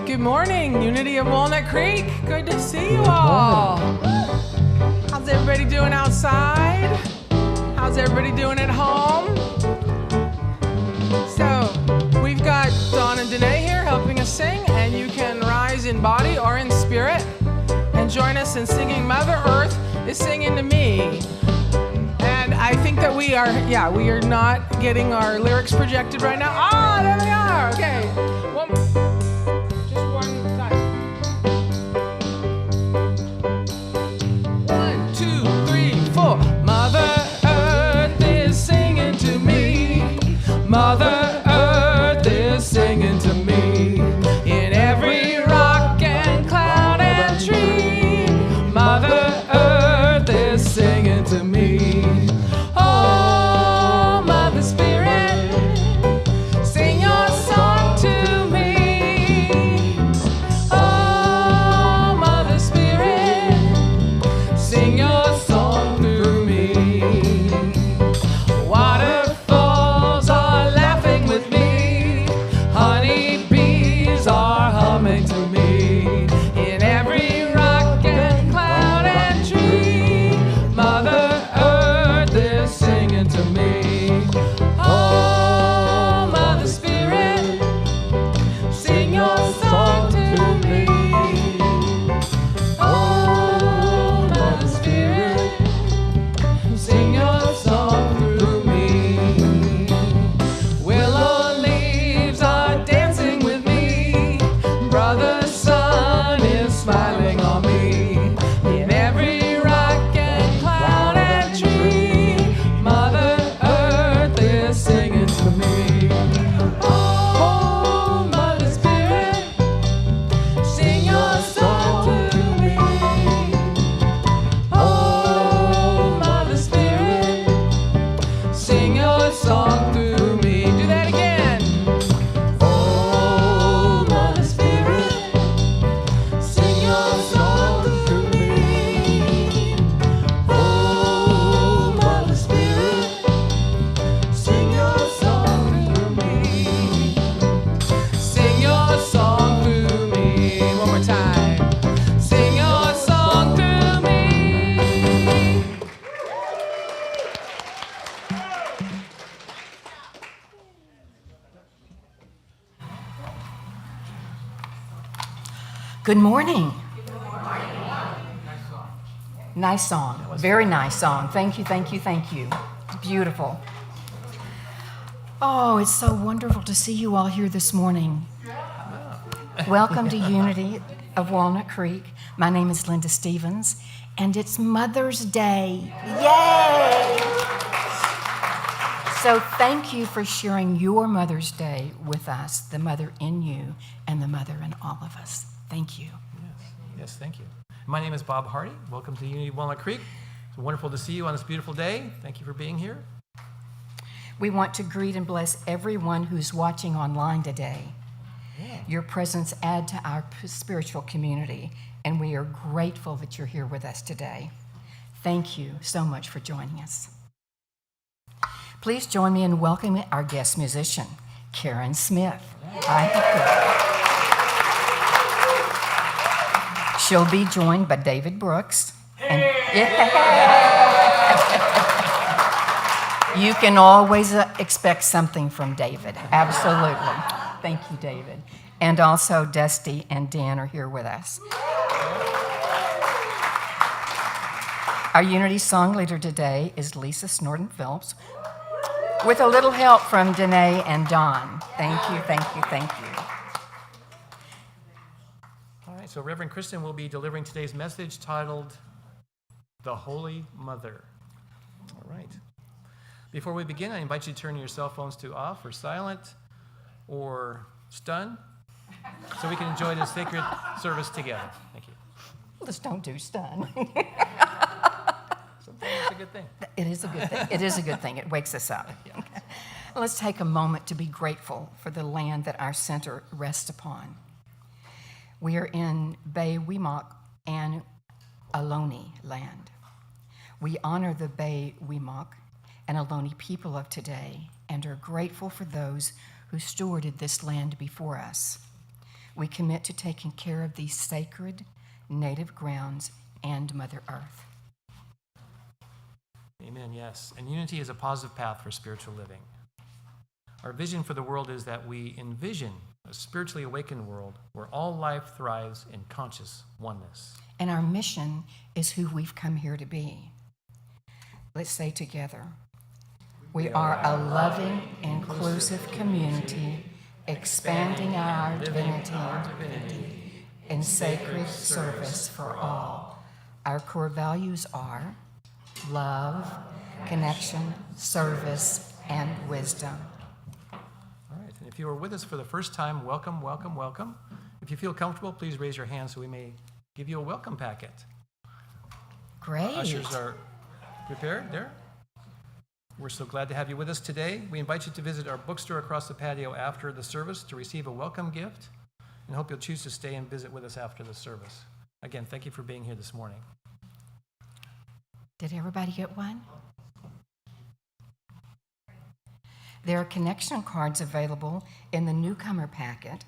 Good morning, Unity of Walnut Creek. Good to see you all. How's everybody doing outside? How's everybody doing at home? So, we've got Dawn and Danae here helping us sing, and you can rise in body or in spirit and join us in singing Mother Earth is Singing to Me. And I think that we are not getting our lyrics projected right now. Ah, there they are. Okay. Mother Earth is singing to me in every rock and cloud and tree. Mother Earth is singing to me. Oh, Mother Spirit, sing your Good morning. Nice song. Very nice song. Thank you, thank you, thank you. It's beautiful. Oh, it's so wonderful to see you all here this morning. Welcome to Unity of Walnut Creek. My name is Linda Stevens, and it's Mother's Day. Yay! So thank you for sharing your Mother's Day with us, the mother in you and the mother in all of us. Thank you. Yes, thank you. My name is Bob Hardy. Welcome to Unity of Walnut Creek. It's wonderful to see you on this beautiful day. Thank you for being here. We want to greet and bless everyone who's watching online today. Yeah. Your presence adds to our spiritual community, and we are grateful that you're here with us today. Thank you so much for joining us. Please join me in welcoming our guest musician, Karen Smith. She'll be joined by David Brooks. And you can always expect something from David. Absolutely. Thank you, David. And also Dusty and Dan are here with us. Our Unity song leader today is Lisa Snortum-Phelps, with a little help from Danae and Don. Thank you, thank you, thank you. All right, so Reverend Kristin will be delivering today's message titled, The Holy Mother. All right. Before we begin, I invite you to turn your cell phones to off or silent or stun so we can enjoy this sacred service together. Thank you. Just don't do stun. Sometimes it's a good thing. It is a good thing. It is a good thing. It wakes us up. Yeah. Let's take a moment to be grateful for the land that our center rests upon. We are in Bay Weemock and Ohlone land. We honor the Bay Weemock and Ohlone people of today and are grateful for those who stewarded this land before us. We commit to taking care of these sacred native grounds and Mother Earth. Amen, yes. And unity is a positive path for spiritual living. Our vision for the world is that we envision a spiritually awakened world where all life thrives in conscious oneness. And our mission is who we've come here to be. Let's say together, we are a loving, inclusive community, expanding our divinity in sacred service for all. Our core values are love, connection, service, and wisdom. All right, and if you are with us for the first time, welcome, welcome, welcome. If you feel comfortable, please raise your hand so we may give you a welcome packet. Great. Ushers are prepared there. We're so glad to have you with us today. We invite you to visit our bookstore across the patio after the service to receive a welcome gift, and hope you'll choose to stay and visit with us after the service. Again, thank you for being here this morning. Did everybody get one? There are connection cards available in the newcomer packet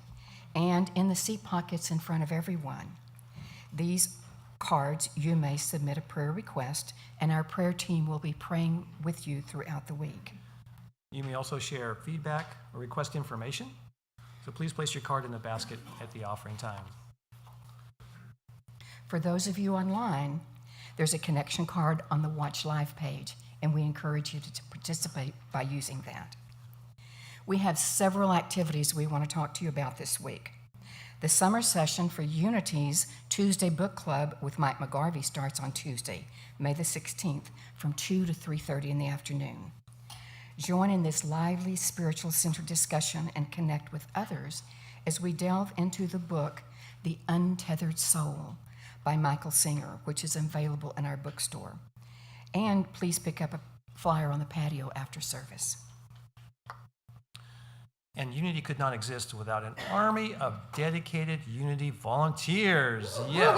and in the seat pockets in front of everyone. These cards, you may submit a prayer request, and our prayer team will be praying with you throughout the week. You may also share feedback or request information, so please place your card in the basket at the offering time. For those of you online, there's a connection card on the Watch Live page, and we encourage you to participate by using that. We have several activities we want to talk to you about this week. The summer session for Unity's Tuesday Book Club with Mike McGarvey starts on Tuesday, May the 16th, from 2 to 3:30 in the afternoon. Join in this lively spiritual center discussion and connect with others as we delve into the book, The Untethered Soul, by Michael Singer, which is available in our bookstore. And please pick up a flyer on the patio after service. And Unity could not exist without an army of dedicated Unity volunteers. Yes.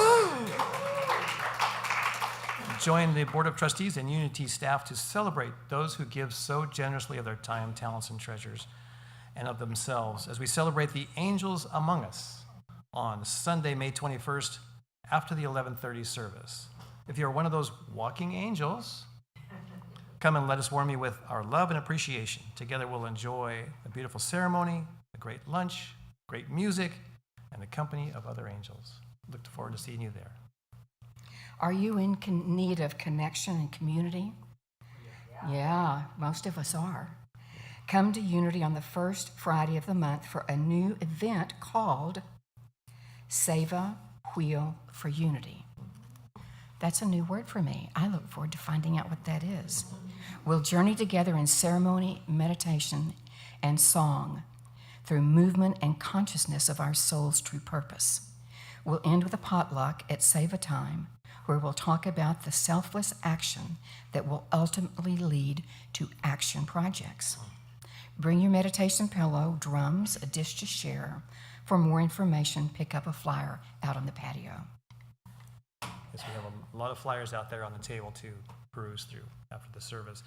Join the Board of Trustees and Unity staff to celebrate those who give so generously of their time, talents, and treasures, and of themselves as we celebrate the angels among us on Sunday, May 21st, after the 11:30 service. If you're one of those walking angels, come and let us warm you with our love and appreciation. Together we'll enjoy a beautiful ceremony, a great lunch, great music, and the company of other angels. look forward to seeing you there. Are you in need of connection and community? Yeah, most of us are. Come to Unity on the first Friday of the month for a new event called Save a Wheel for Unity. That's a new word for me. I look forward to finding out what that is. We'll journey together in ceremony, meditation, and song through movement and consciousness of our soul's true purpose. We'll end with a potluck at Save a Time, where we'll talk about the selfless action that will ultimately lead to action projects. Bring your meditation pillow, drums, a dish to share. For more information, pick up a flyer out on the patio. Yes, we have a lot of flyers out there on the table to peruse through after the service.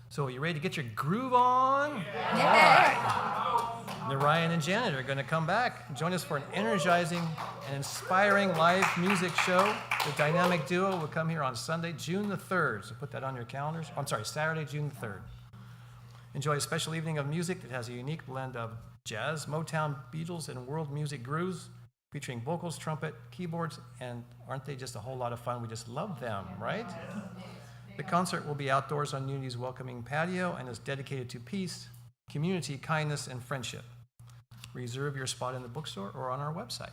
So are you ready to get your groove on? Yeah. Now, Ryan and Janet are going to come back and join us for an energizing and inspiring live music show. The dynamic duo will come here on Sunday, June the 3rd. So put that on your calendars. I'm sorry, Saturday, June the 3rd. Enjoy a special evening of music that has a unique blend of jazz, Motown, Beatles, and world music grooves, featuring vocals, trumpet, keyboards, and aren't they just a whole lot of fun? We just love them, right? The concert will be outdoors on Unity's welcoming patio and is dedicated to peace, community, kindness, and friendship. Reserve your spot in the bookstore or on our website.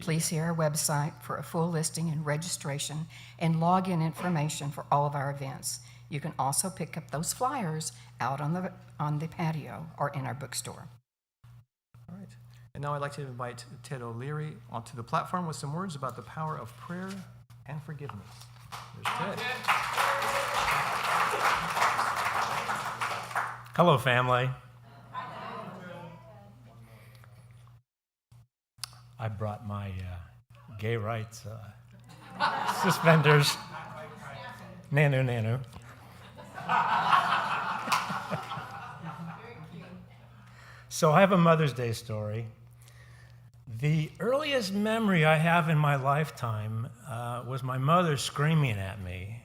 Please see our website for a full listing and registration and login information for all of our events. You can also pick up those flyers out on the patio or in our bookstore. All right. And now I'd like to invite Ted O'Leary onto the platform with some words about the power of prayer and forgiveness. There's Ted. Hello, family. I brought my gay rights suspenders. Nanu. So I have a Mother's Day story. The earliest memory I have in my lifetime was my mother screaming at me.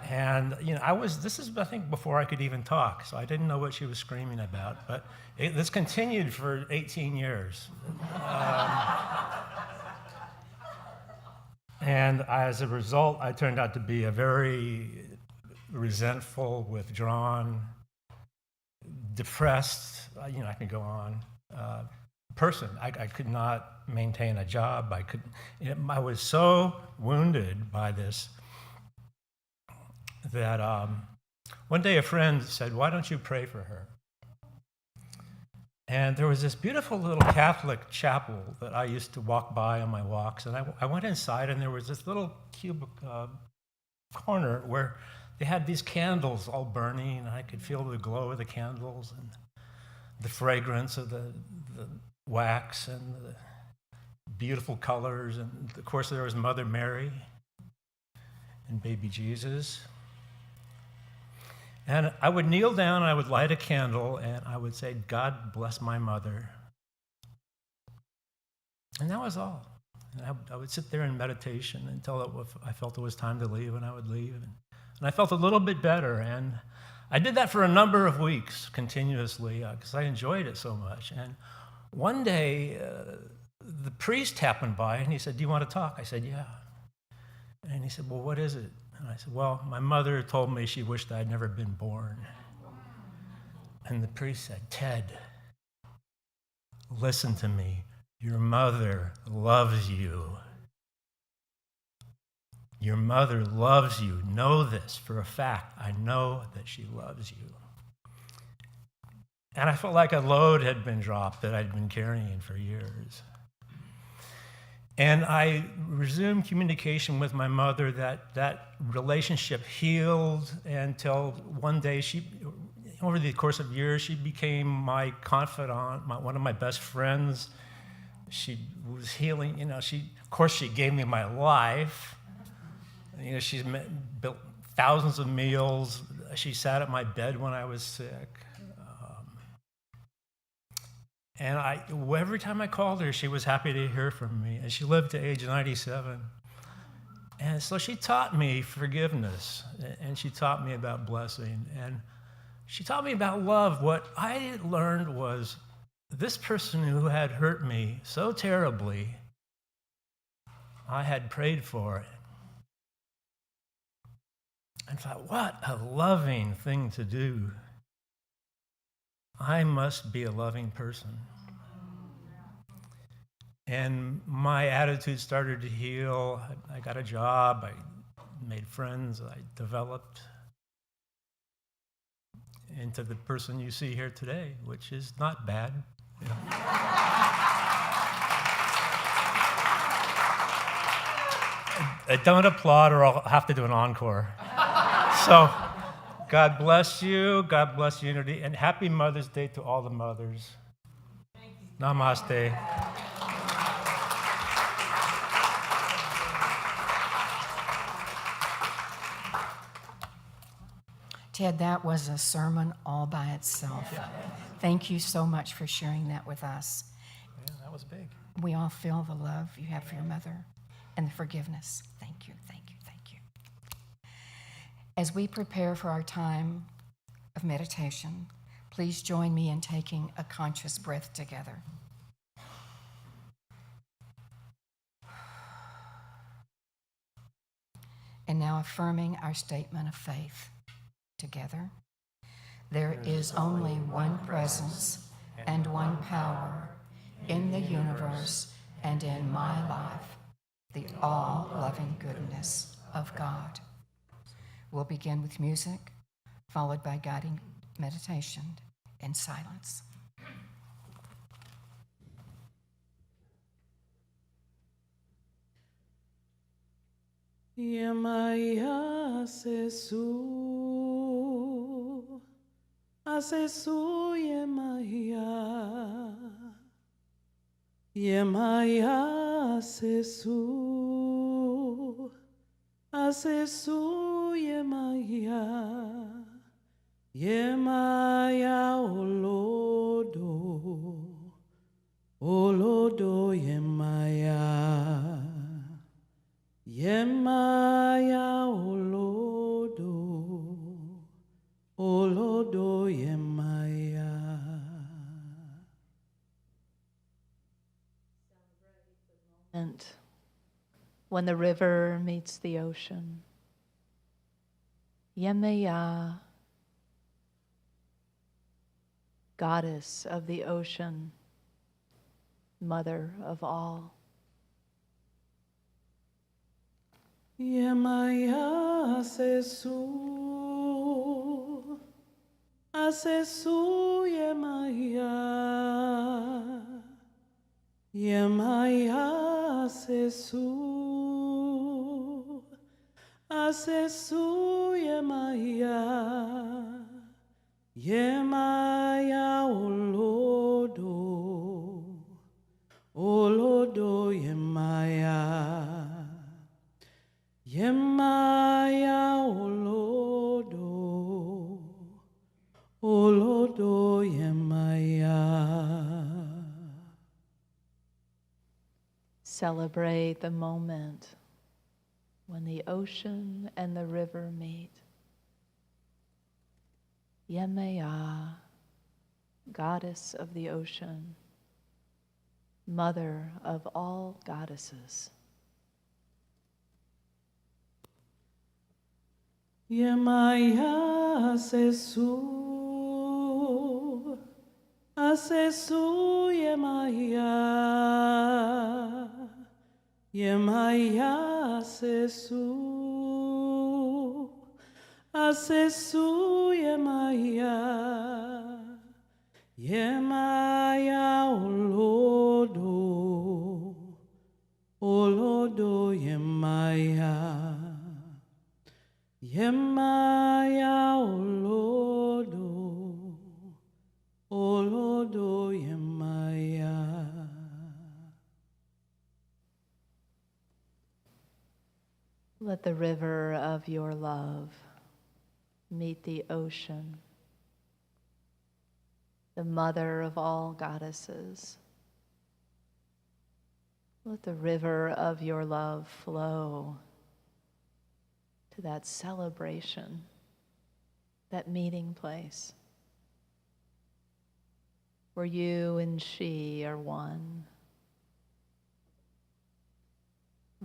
And, this is, I think, before I could even talk, so I didn't know what she was screaming about. But this continued for 18 years. And as a result, I turned out to be a very resentful, withdrawn, depressed, I could go on, person. I could not maintain a job. I was so wounded by this that one day a friend said, "Why don't you pray for her?" And there was this beautiful little Catholic chapel that I used to walk by on my walks, and I went inside, and there was this little cubic corner where they had these candles all burning, and I could feel the glow of the candles and the fragrance of the wax and the beautiful colors, and of course there was Mother Mary and baby Jesus. And I would kneel down, and I would light a candle, and I would say, "God bless my mother." And that was all. And I would sit there in meditation until I felt it was time to leave, and I would leave. And I felt a little bit better. And I did that for a number of weeks continuously because I enjoyed it so much. And one day, the priest happened by, and he said, "Do you want to talk?" I said, "Yeah." And he said, "Well, what is it?" And I said, "Well, my mother told me she wished I'd never been born." And the priest said, "Ted, listen to me. Your mother loves you. Your mother loves you. Know this for a fact. I know that she loves you." And I felt like a load had been dropped that I'd been carrying for years. And I resumed communication with my mother. That relationship healed until one day over the course of years, she became my confidant, one of my best friends. She was healing, of course she gave me my life. She's built thousands of meals. She sat at my bed when I was sick. And every time I called her, she was happy to hear from me. And she lived to age 97. And so she taught me forgiveness, and she taught me about blessing, and she taught me about love. What I learned was this person who had hurt me so terribly I had prayed for it. And thought, what a loving thing to do. I must be a loving person. And my attitude started to heal. I got a job, I made friends, I developed into the person you see here today, which is not bad. Don't applaud or I'll have to do an encore. So, God bless you, Unity, and happy Mother's Day to all the mothers. Namaste. Ted, that was a sermon all by itself. Thank you so much for sharing that with us. Yeah, that was big. We all feel the love you have for your mother and the forgiveness. Thank you, thank you, thank you. As we prepare for our time of meditation, please join me in taking a conscious breath together. And now affirming our statement of faith together. There is only one presence and one power in the universe and in my life, the all-loving goodness of God. We'll begin with music, followed by guiding meditation in silence. Yemaya Assesu, Assesu Yemaya, Yemaya Assesu, Assesu Yemaya, Yemaya Olodo, Olodo Yemaya. Yemaya Olodo, Olodo Yemaya. And when the river meets the ocean, Yemaya, goddess of the ocean, mother of all. Yemaya Assesu, Assesu Yemaya, Yemaya Assesu, Assesu Yemaya, Yemaya Olodo, Olodo Yemaya. Yemaya Olodo, Olodo Yemaya. Celebrate the moment when the ocean and the river meet. Yemaya, goddess of the ocean, mother of all goddesses. Yemaya Assesu, Assesu Yemaya, Yemaya Assesu, Assesu Yemaya, Yemaya Olodo, Olodo Yemaya. Yemaya Olodo, Olodo Yemaya. Let the river of your love meet the ocean, the mother of all goddesses. Let the river of your love flow to that celebration, that meeting place where you and she are one,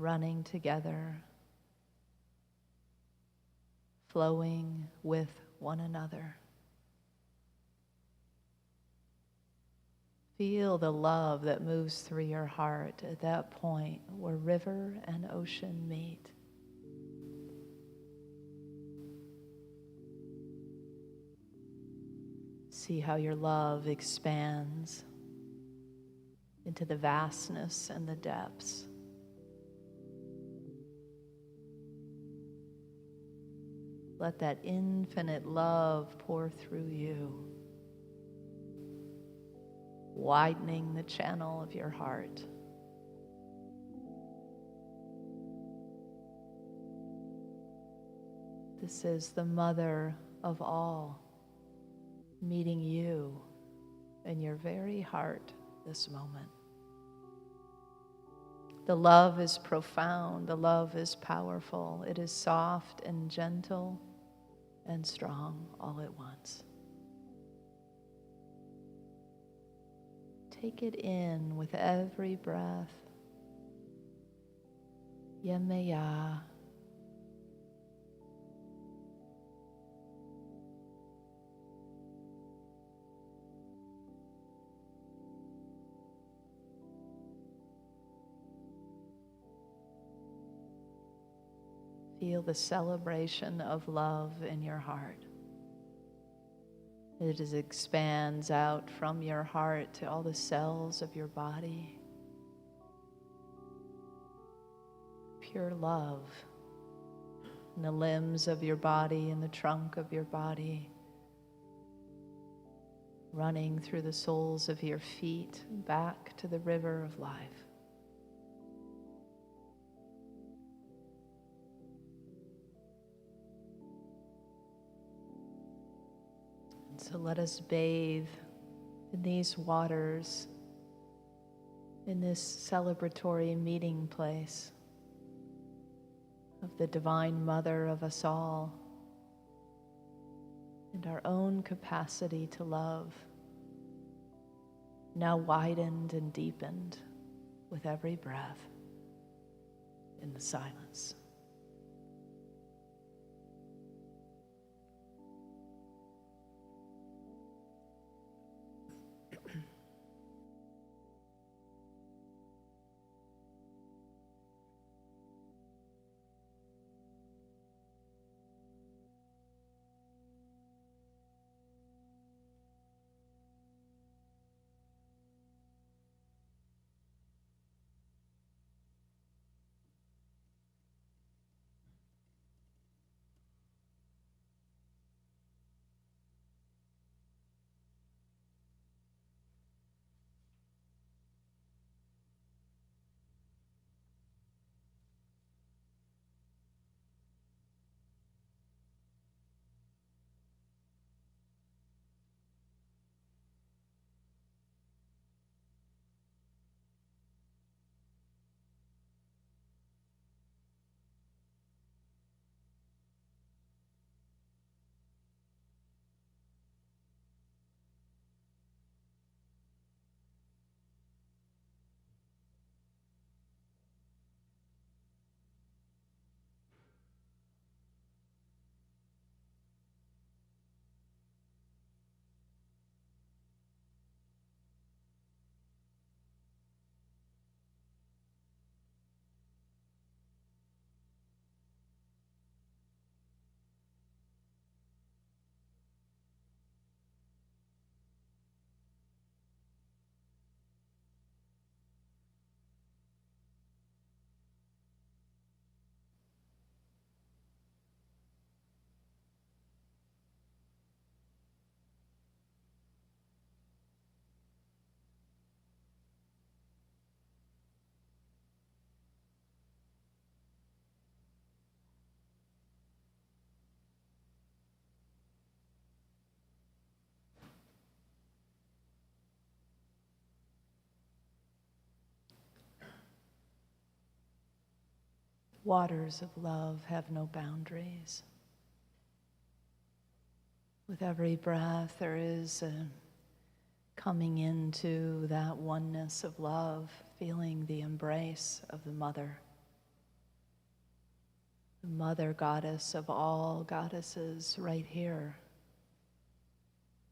running together, flowing with one another. Feel the love that moves through your heart at that point where river and ocean meet. See how your love expands into the vastness and the depths. Let that infinite love pour through you, widening the channel of your heart. This is the mother of all, meeting you in your very heart this moment. The love is profound, the love is powerful, it is soft and gentle and strong all at once. Take it in with every breath. Yemaya. Feel the celebration of love in your heart. It expands out from your heart to all the cells of your body. Pure love in the limbs of your body, in the trunk of your body, running through the soles of your feet back to the river of life. So let us bathe in these waters, in this celebratory meeting place of the Divine Mother of us all, and our own capacity to love, now widened and deepened with every breath in the silence. Waters of love have no boundaries. With every breath, there is a coming into that oneness of love, feeling the embrace of the mother. the mother goddess of all goddesses right here,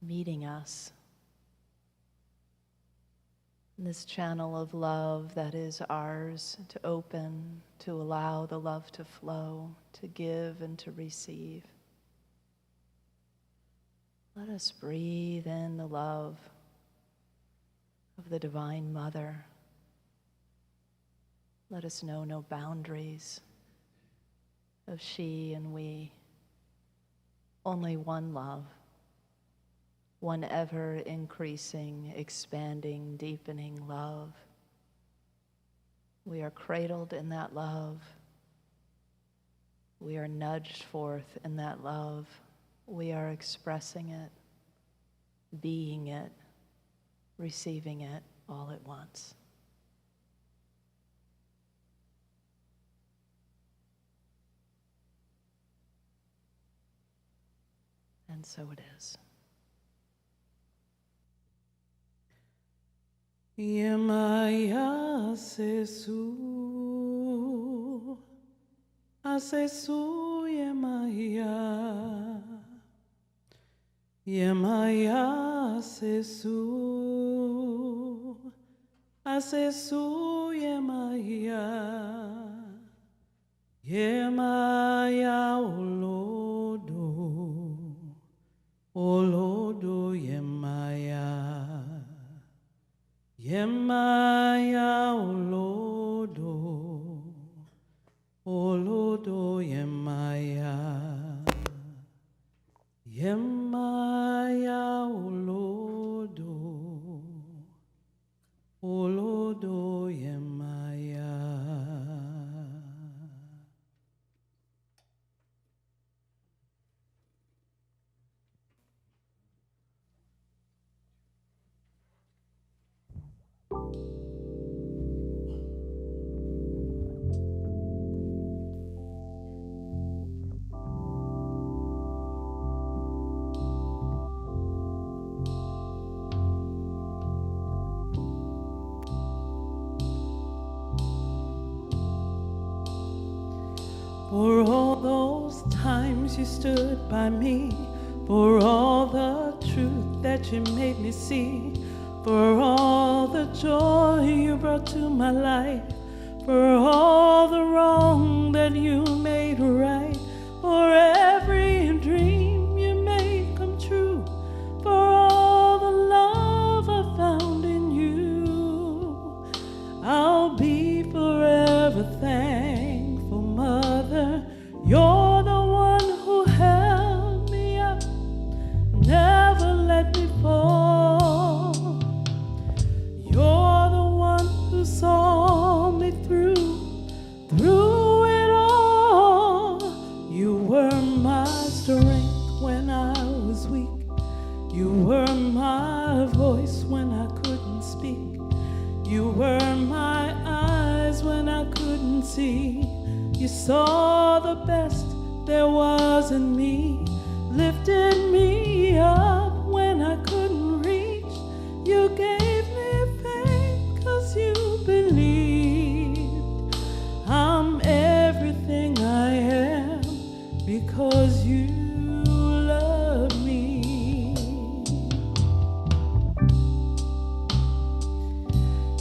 meeting us. This channel of love that is ours to open, to allow the love to flow, to give and to receive. Let us breathe in the love of the Divine Mother. Let us know no boundaries of she and we. Only one love. One ever-increasing, expanding, deepening love. We are cradled in that love. We are nudged forth in that love. We are expressing it, being it, receiving it all at once. And so it is. Yemaya Assesu, Assesu Yemaya, Yemaya Assesu, Assesu Yemaya, Yemaya Olodo, Olodo Yemaya. Yemaya Olodo, Olodo Yemaya, Yemaya Olodo, Olodo Yemaya. For all those times you stood by me, for all the truth that you made me see, for all the joy you brought to my life, for all the wrong that you made right, for every dream you made come true, for all the love I found in you, I'll be forever thankful, Mother. You're the one who held me up, never let me fall. You're the one who saw me through it all. You were my strength when I was weak. You were my voice when I couldn't speak. You were my eyes when I couldn't see. You saw the best there was in me, lifted me up when I couldn't reach. You gave me faith 'cause you believed I'm everything I am because you love me.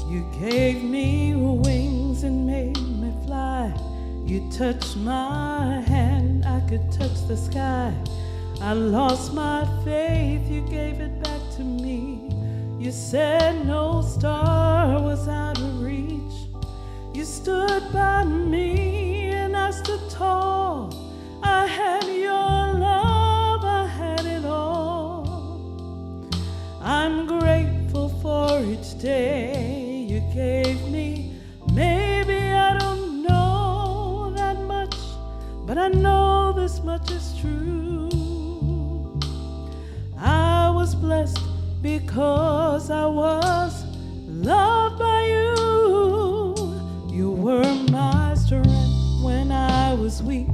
You gave me wings and made me fly. You touched my hand, I could touch the sky. I lost my faith, you gave it back to me. You said no star was out of reach. You stood by me and I stood tall. I had your love, I had it all. I'm grateful for each day you gave me. Maybe I don't know that much, but I know this much is true. I was blessed because I was loved by you. You were my strength when I was weak.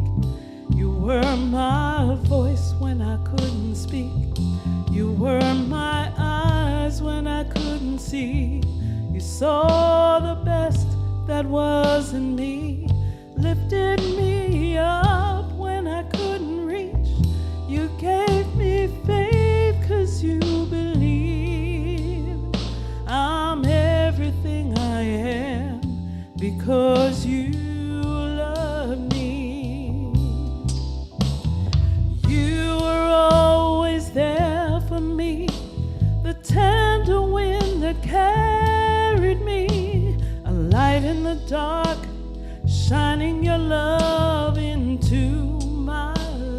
You were my voice when I couldn't speak. You were my eyes when I couldn't see. You saw the best that was in me, lifted me me up when I couldn't reach. You gave me faith 'cause you believed. I'm everything I am because you love me. You were always there for me, the tender wind that carried me, a light in the dark, shining your love into my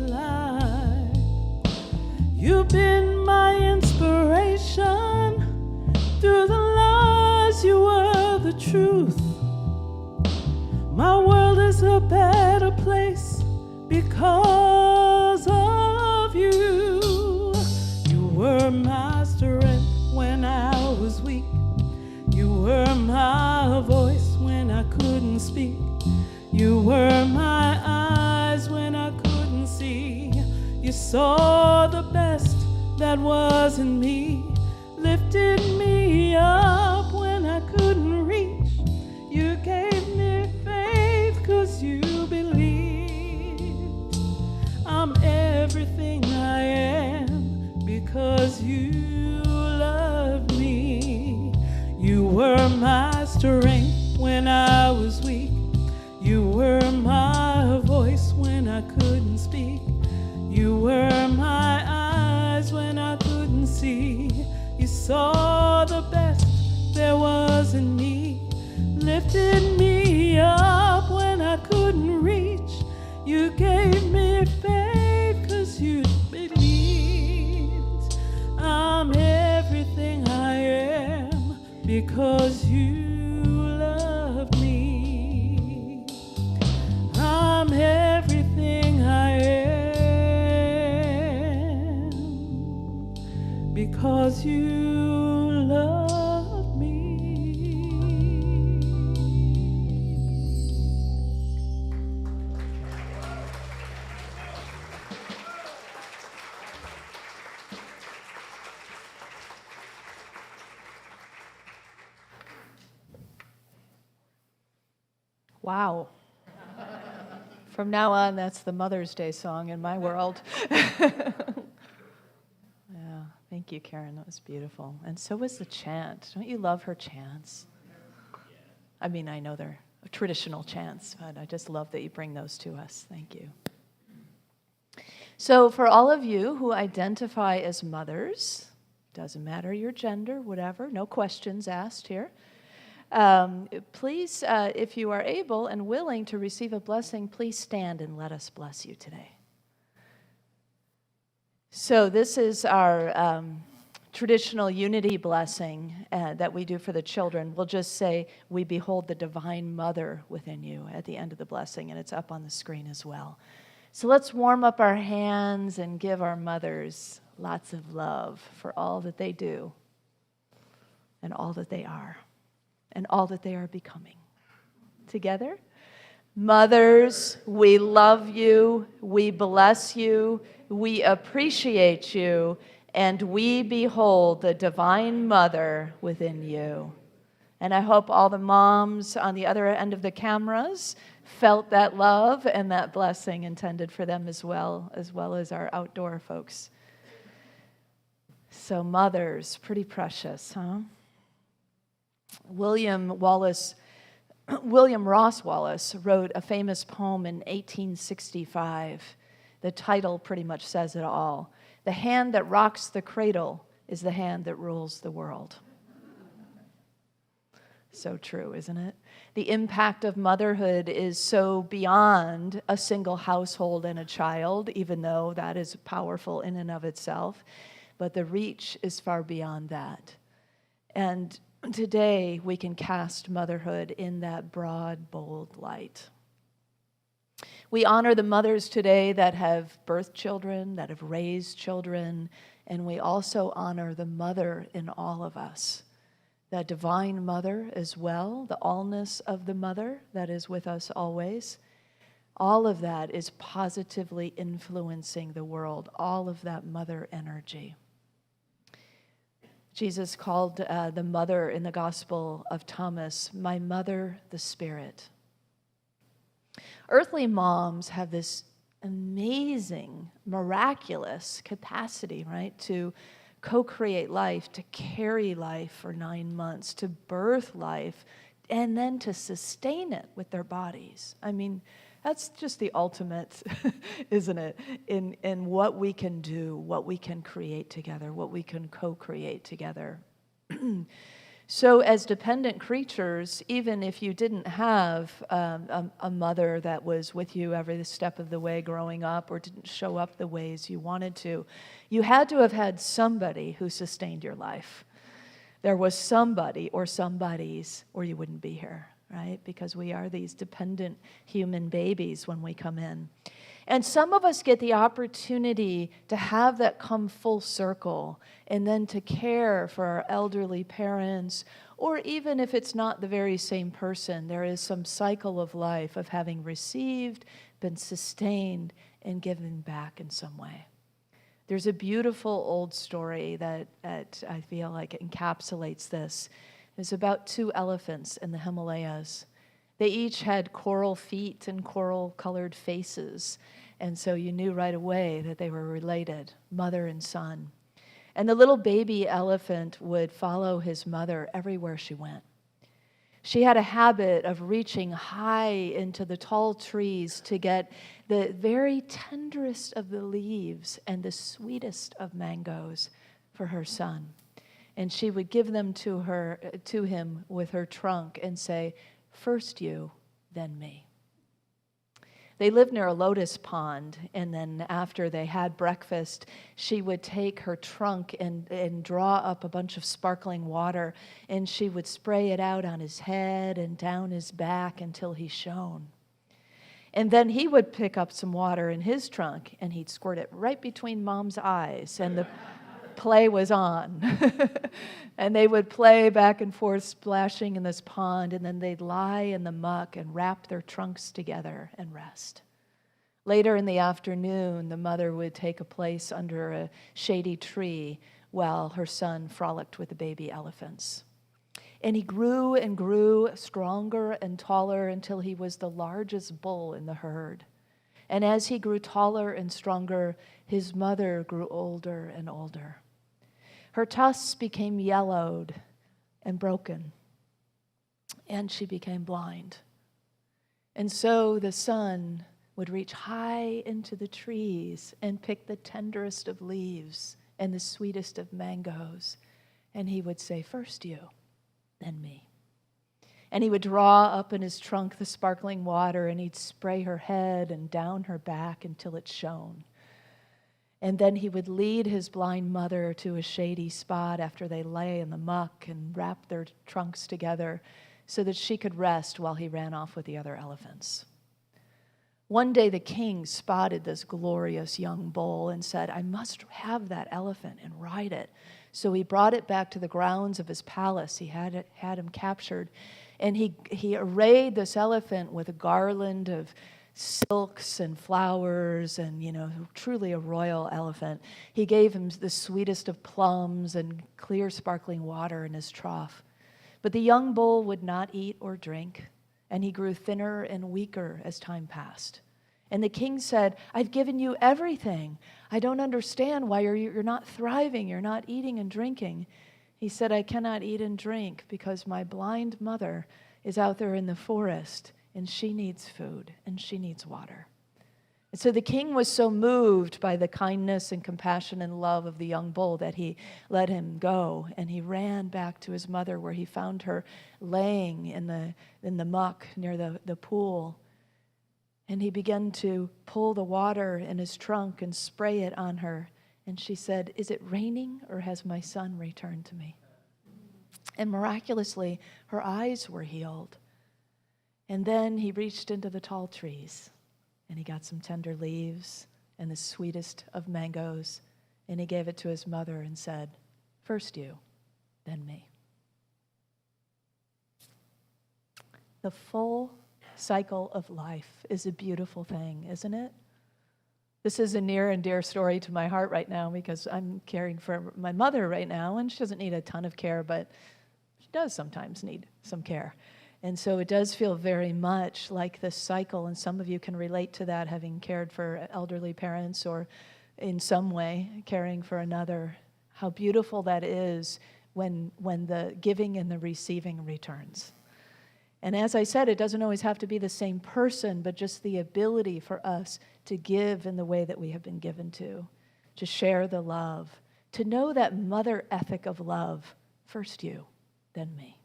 life. You've been my inspiration. Through the lies, you were the truth. My world is a better place because of you. You were my strength when I was weak. You were my voice when I couldn't speak. You were my eyes when I couldn't see. You saw the best that was in me, lifted me up when I couldn't reach. You gave me faith 'cause you believed. I'm everything I am because you love me. You were my strength when I was weak. You were my voice when I couldn't speak. You were my eyes when I couldn't see. You saw the best there was in me, lifted me up when I couldn't reach. You gave me faith 'cause you believed. I'm everything I am because you love me. I'm everything I am because you love me. Wow. From now on, that's the Mother's Day song in my world. Yeah, thank you, Karen. That was beautiful. And so was the chant. Don't you love her chants? I mean, I know they're traditional chants, but I just love that you bring those to us. Thank you. So for all of you who identify as mothers, doesn't matter your gender, whatever, no questions asked here. Please, if you are able and willing to receive a blessing, please stand and let us bless you today. So this is our traditional unity blessing that we do for the children. We'll just say, we behold the divine mother within you at the end of the blessing, and it's up on the screen as well. So let's warm up our hands and give our mothers lots of love for all that they do and all that they are. And all that they are becoming. Together? Mothers, we love you, we bless you, we appreciate you, and we behold the divine mother within you. And I hope all the moms on the other end of the cameras felt that love and that blessing intended for them as well as our outdoor folks. So mothers, pretty precious, huh? William Ross Wallace wrote a famous poem in 1865. The title pretty much says it all. The hand that rocks the cradle is the hand that rules the world. So true, isn't it? The impact of motherhood is so beyond a single household and a child, even though that is powerful in and of itself. But the reach is far beyond that. And today, we can cast motherhood in that broad, bold light. We honor the mothers today that have birthed children, that have raised children, and we also honor the mother in all of us, that divine mother as well, the allness of the mother that is with us always. All of that is positively influencing the world, all of that mother energy. Jesus called the mother in the Gospel of Thomas, my mother, the Spirit. Earthly moms have this amazing, miraculous capacity, right, to co-create life, to carry life for 9 months, to birth life, and then to sustain it with their bodies. I mean, that's just the ultimate, isn't it, in what we can do, what we can create together, what we can co-create together. So as dependent creatures, even if you didn't have a mother that was with you every step of the way growing up or didn't show up the ways you wanted to, you had to have had somebody who sustained your life. There was somebody or somebodies, or you wouldn't be here, right? Because we are these dependent human babies when we come in. And some of us get the opportunity to have that come full circle and then to care for our elderly parents, or even if it's not the very same person, there is some cycle of life of having received, been sustained, and given back in some way. There's a beautiful old story that I feel like encapsulates this. It's about 2 elephants in the Himalayas. They each had coral feet and coral-colored faces, and so you knew right away that they were related, mother and son. And the little baby elephant would follow his mother everywhere she went. She had a habit of reaching high into the tall trees to get the very tenderest of the leaves and the sweetest of mangoes for her son. And she would give them to him with her trunk and say, "First you, then me." They lived near a lotus pond, and then after they had breakfast, she would take her trunk and draw up a bunch of sparkling water, and she would spray it out on his head and down his back until he shone. And then he would pick up some water in his trunk, and he'd squirt it right between Mom's eyes, and the play was on. And they would play back and forth, splashing in this pond, and then they'd lie in the muck and wrap their trunks together and rest. Later in the afternoon, the mother would take a place under a shady tree while her son frolicked with the baby elephants. And he grew and grew stronger and taller until he was the largest bull in the herd. And as he grew taller and stronger, his mother grew older and older. Her tusks became yellowed and broken, and she became blind. And so the son would reach high into the trees and pick the tenderest of leaves and the sweetest of mangoes, and he would say, "First you, then me." And he would draw up in his trunk the sparkling water, and he'd spray her head and down her back until it shone. And then he would lead his blind mother to a shady spot after they lay in the muck and wrapped their trunks together so that she could rest while he ran off with the other elephants. One day the king spotted this glorious young bull and said, "I must have that elephant and ride it." So he brought it back to the grounds of his palace. He had him captured. And he arrayed this elephant with a garland of silks and flowers and, truly a royal elephant. He gave him the sweetest of plums and clear sparkling water in his trough. But the young bull would not eat or drink, and he grew thinner and weaker as time passed. And the king said, "I've given you everything. I don't understand why you're not thriving, you're not eating and drinking." He said, "I cannot eat and drink because my blind mother is out there in the forest, and she needs food, and she needs water." And so the king was so moved by the kindness and compassion and love of the young bull that he let him go, and he ran back to his mother where he found her laying in the muck near the pool. And he began to pull the water in his trunk and spray it on her. And she said, "Is it raining, or has my son returned to me?" And miraculously, her eyes were healed. And then he reached into the tall trees, and he got some tender leaves and the sweetest of mangoes, and he gave it to his mother and said, "First you, then me." The full cycle of life is a beautiful thing, isn't it? This is a near and dear story to my heart right now because I'm caring for my mother right now, and she doesn't need a ton of care, but she does sometimes need some care. And so it does feel very much like this cycle, and some of you can relate to that, having cared for elderly parents or in some way caring for another. How beautiful that is when the giving and the receiving returns. And as I said, it doesn't always have to be the same person, but just the ability for us to give in the way that we have been given to share the love, to know that mother ethic of love, first you, then me.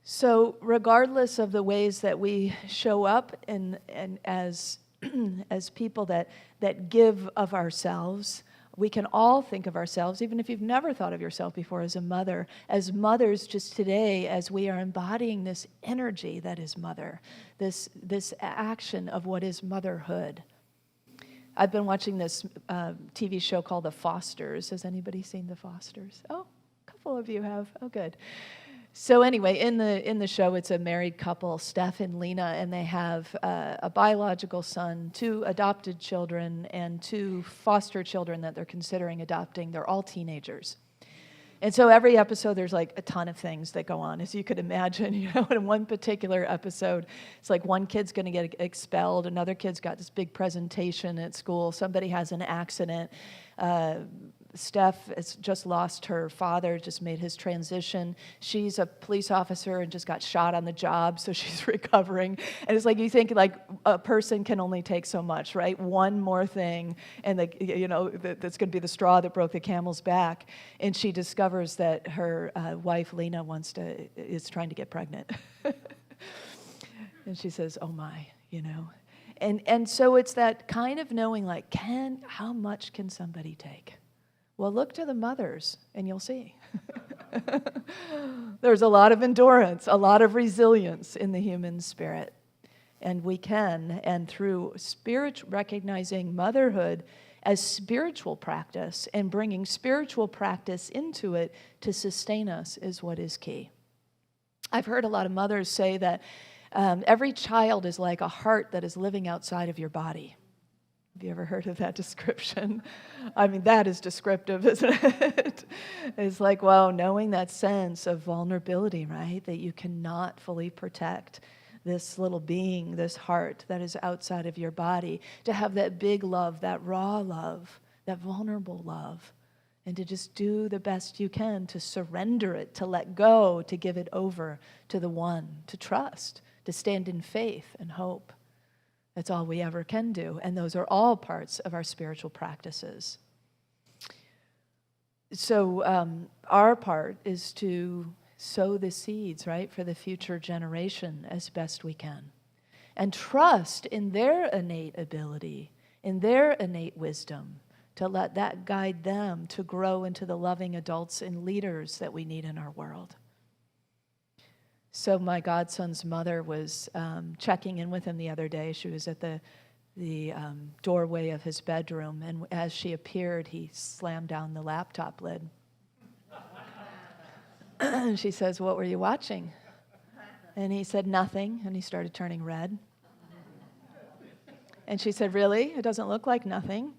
So regardless of the ways that we show up and as people that give of ourselves, we can all think of ourselves, even if you've never thought of yourself before as a mother, as mothers just today, as we are embodying this energy that is mother, this action of what is motherhood. I've been watching this TV show called The Fosters. Has anybody seen The Fosters? Oh, a couple of you have. Oh, good. So anyway, in the show, it's a married couple, Steph and Lena, and they have a biological son, 2 adopted children, and 2 foster children that they're considering adopting. They're all teenagers. And so every episode, there's like a ton of things that go on, as you could imagine. In one particular episode, it's like one kid's going to get expelled, another kid's got this big presentation at school, somebody has an accident. Steph has just lost her father, just made his transition. She's a police officer and just got shot on the job, so she's recovering. And it's like you think like a person can only take so much, right? One more thing, and that's going to be the straw that broke the camel's back. And she discovers that her wife Lena is trying to get pregnant, and she says, "Oh my," And so it's that kind of knowing, like, how much can somebody take? Well, look to the mothers, and you'll see. There's a lot of endurance, a lot of resilience in the human spirit. And we can, and through recognizing motherhood as spiritual practice and bringing spiritual practice into it to sustain us is what is key. I've heard a lot of mothers say that every child is like a heart that is living outside of your body. Have you ever heard of that description? I mean, that is descriptive, isn't it? It's like, wow, knowing that sense of vulnerability, right? That you cannot fully protect this little being, this heart that is outside of your body. To have that big love, that raw love, that vulnerable love, and to just do the best you can to surrender it, to let go, to give it over to the one, to trust, to stand in faith and hope. That's all we ever can do, and those are all parts of our spiritual practices. So our part is to sow the seeds, right, for the future generation as best we can, and trust in their innate ability, in their innate wisdom, to let that guide them to grow into the loving adults and leaders that we need in our world. So my godson's mother was checking in with him the other day. She was at the doorway of his bedroom, and as she appeared, he slammed down the laptop lid. She says, "What were you watching?" And he said, "Nothing," and he started turning red. And she said, "Really? It doesn't look like nothing."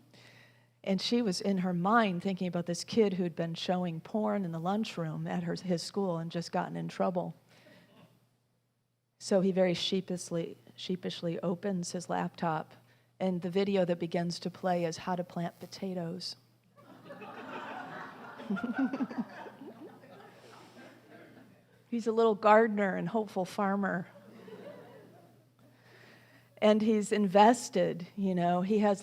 And she was in her mind thinking about this kid who'd been showing porn in the lunchroom at his school and just gotten in trouble. So he very sheepishly opens his laptop, and the video that begins to play is how to plant potatoes. He's a little gardener and hopeful farmer. And he's invested, he has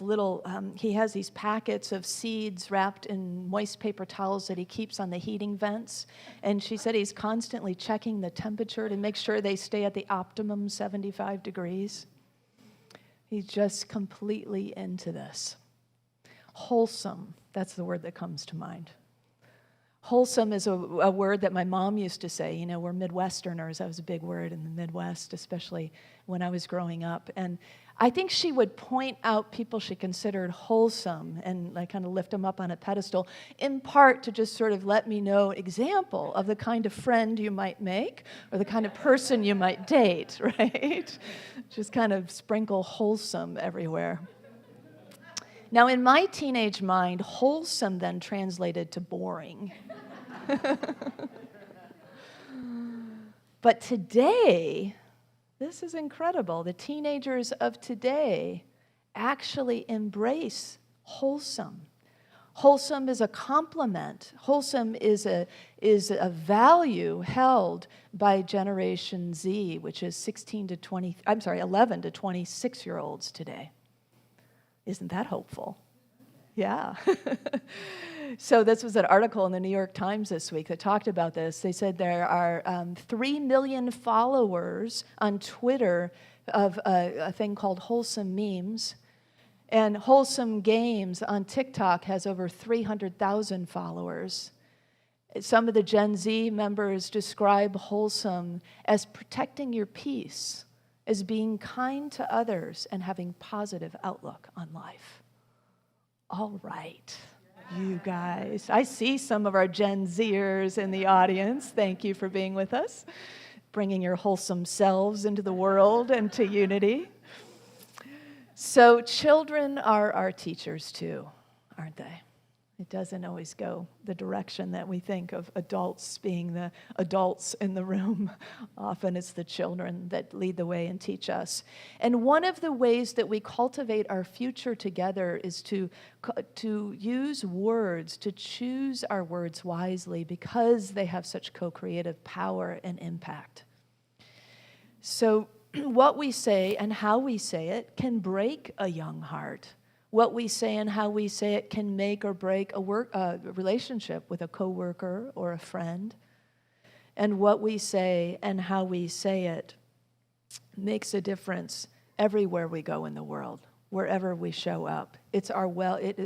he has these packets of seeds wrapped in moist paper towels that he keeps on the heating vents. And she said he's constantly checking the temperature to make sure they stay at the optimum 75 degrees. He's just completely into this. Wholesome, that's the word that comes to mind. Wholesome is a word that my mom used to say. We're Midwesterners. That was a big word in the Midwest, especially when I was growing up. And I think she would point out people she considered wholesome and like kind of lift them up on a pedestal, in part to just sort of let me know example of the kind of friend you might make or the kind of person you might date, right? Just kind of sprinkle wholesome everywhere. Now, in my teenage mind, wholesome then translated to boring. But today, this is incredible. The teenagers of today actually embrace wholesome. Wholesome is a compliment. Wholesome is a value held by Generation Z, which is 11 to 26-year-olds today. Isn't that hopeful? Yeah. So this was an article in the New York Times this week that talked about this. They said there are 3 million followers on Twitter of a thing called Wholesome Memes. And Wholesome Games on TikTok has over 300,000 followers. Some of the Gen Z members describe wholesome as protecting your peace, as being kind to others, and having positive outlook on life. All right, you guys. I see some of our Gen Zers in the audience. Thank you for being with us, bringing your wholesome selves into the world and to Unity. So children are our teachers too, aren't they? It doesn't always go the direction that we think of adults being the adults in the room. Often it's the children that lead the way and teach us. And one of the ways that we cultivate our future together is to use words, to choose our words wisely because they have such co-creative power and impact. So what we say and how we say it can break a young heart. What we say and how we say it can make or break a relationship with a coworker or a friend. And what we say and how we say it makes a difference everywhere we go in the world, wherever we show up. It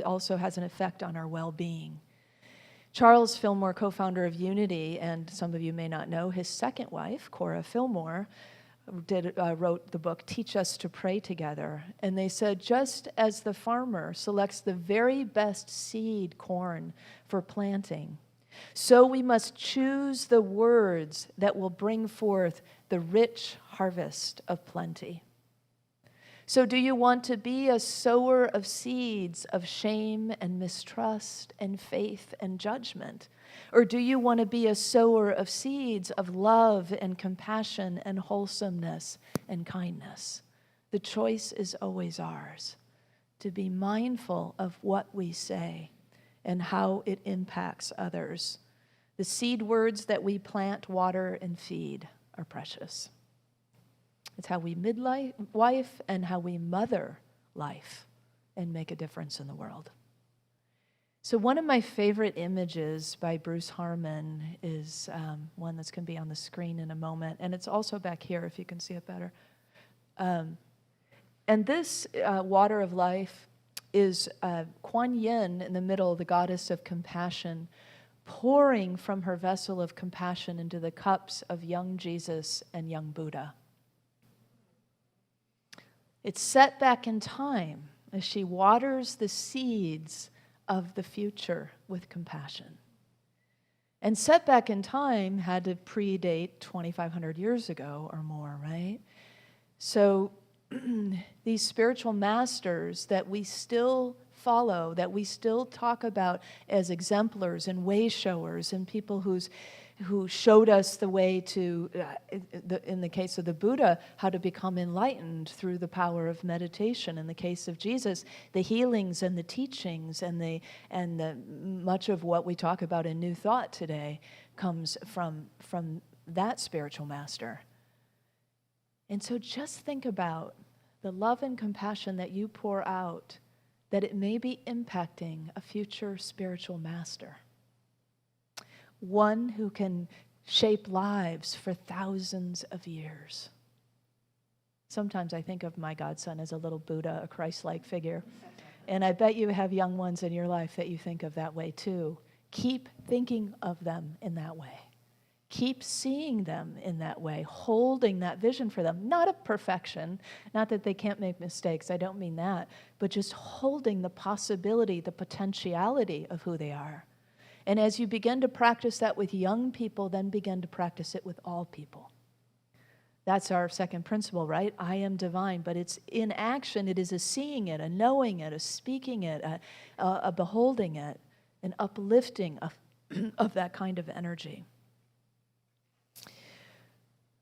also has an effect on our well-being. Charles Fillmore, co-founder of Unity, and some of you may not know, his second wife, Cora Fillmore, wrote the book, Teach Us to Pray Together. And they said, just as the farmer selects the very best seed corn for planting, so we must choose the words that will bring forth the rich harvest of plenty. So do you want to be a sower of seeds of shame and mistrust and faith and judgment? Or do you want to be a sower of seeds of love and compassion and wholesomeness and kindness? The choice is always ours, to be mindful of what we say and how it impacts others. The seed words that we plant, water, and feed are precious. It's how we midlife and how we mother life and make a difference in the world. So one of my favorite images by Bruce Harmon is one that's going to be on the screen in a moment, and it's also back here if you can see it better. And this water of life is Kuan Yin in the middle, the goddess of compassion, pouring from her vessel of compassion into the cups of young Jesus and young Buddha. It's set back in time as she waters the seeds of the future with compassion. And set back in time had to predate 2,500 years ago or more, right? So these spiritual masters that we still follow, that we still talk about as exemplars and way showers and people who showed us the way to, in the case of the Buddha, how to become enlightened through the power of meditation. In the case of Jesus, the healings and the teachings and the much of what we talk about in New Thought today comes from that spiritual master. And so just think about the love and compassion that you pour out, that it may be impacting a future spiritual master. One who can shape lives for thousands of years. Sometimes I think of my godson as a little Buddha, a Christ-like figure. And I bet you have young ones in your life that you think of that way too. Keep thinking of them in that way. Keep seeing them in that way, holding that vision for them. Not of perfection, not that they can't make mistakes, I don't mean that, but just holding the possibility, the potentiality of who they are. And as you begin to practice that with young people, then begin to practice it with all people. That's our second principle, right? I am divine, but it's in action. It is a seeing it, a knowing it, a speaking it, a beholding it, an uplifting of that kind of energy.